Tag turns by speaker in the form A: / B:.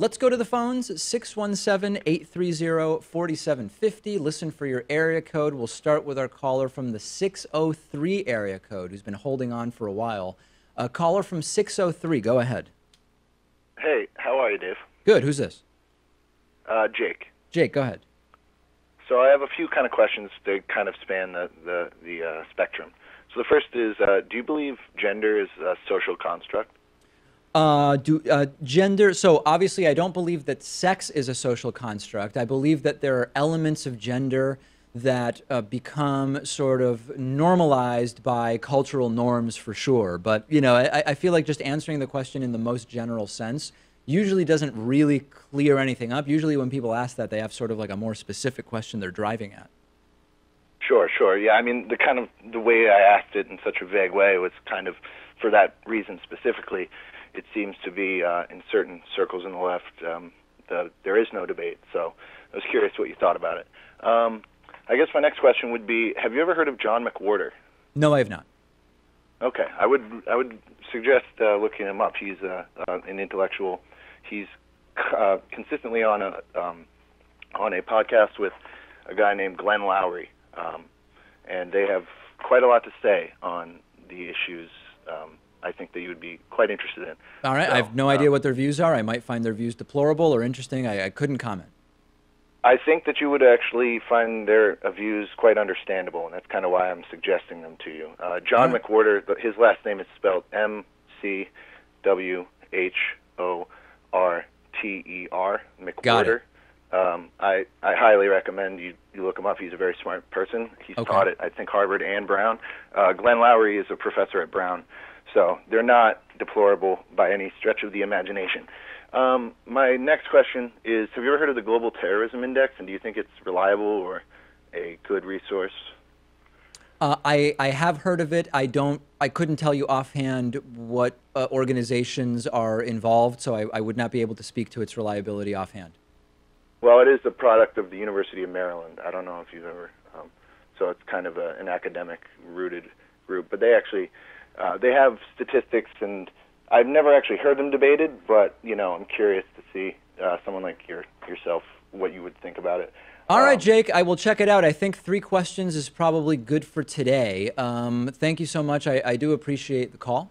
A: Let's go to the phones, 617-830-4750. Listen for your area code. We'll start with our caller from the 603 area code who's been holding on for a while. Caller from 603, go ahead.
B: Hey, how are you, Dave?
A: Good, who's this?
B: Jake.
A: Jake, go ahead.
B: So I have a few kind of questions that kind of span the spectrum. So the first is, do you believe gender is a social construct?
A: Gender, so obviously I don't believe that sex is a social construct. I believe that there are elements of gender that become sort of normalized by cultural norms for sure. But, you know, I feel like just answering the question in the most general sense usually doesn't really clear anything up. Usually when people ask that, they have sort of like a more specific question they're driving at.
B: Sure. Yeah, I mean, the way I asked it in such a vague way was kind of for that reason specifically. It seems to be in certain circles in the left, there is no debate. So I was curious what you thought about it. I guess my next question would be, have you ever heard of John McWhorter?
A: No, I have not.
B: Okay, I would suggest looking him up. He's an intellectual. He's consistently on a podcast with a guy named Glenn Lowry, and they have quite a lot to say on the issues. I think that you would be quite interested in.
A: All right, so, I have no idea what their views are. I might find their views deplorable or interesting. I couldn't comment.
B: I think that you would actually find their views quite understandable, and that's kind of why I'm suggesting them to you. John McWhorter, his last name is spelled M-C-W-H-O-R-T-E-R, McWhorter. I highly recommend you look him up. He's a very smart person. He's taught at, I think, Harvard and Brown. Glenn Lowry is a professor at Brown. So they're not deplorable by any stretch of the imagination. My next question is, have you ever heard of the Global Terrorism Index, and do you think it's reliable or a good resource?
A: I have heard of it. I couldn't tell you offhand what organizations are involved, so I would not be able to speak to its reliability offhand.
B: Well, it is a product of the University of Maryland. I don't know if you've ever, so it's kind of an academic-rooted group, but they actually, they have statistics, and I've never actually heard them debated, but, you know, I'm curious to see someone like yourself, what you would think about it.
A: All right, Jake, I will check it out. I think 3 questions is probably good for today. Thank you so much. I do appreciate the call.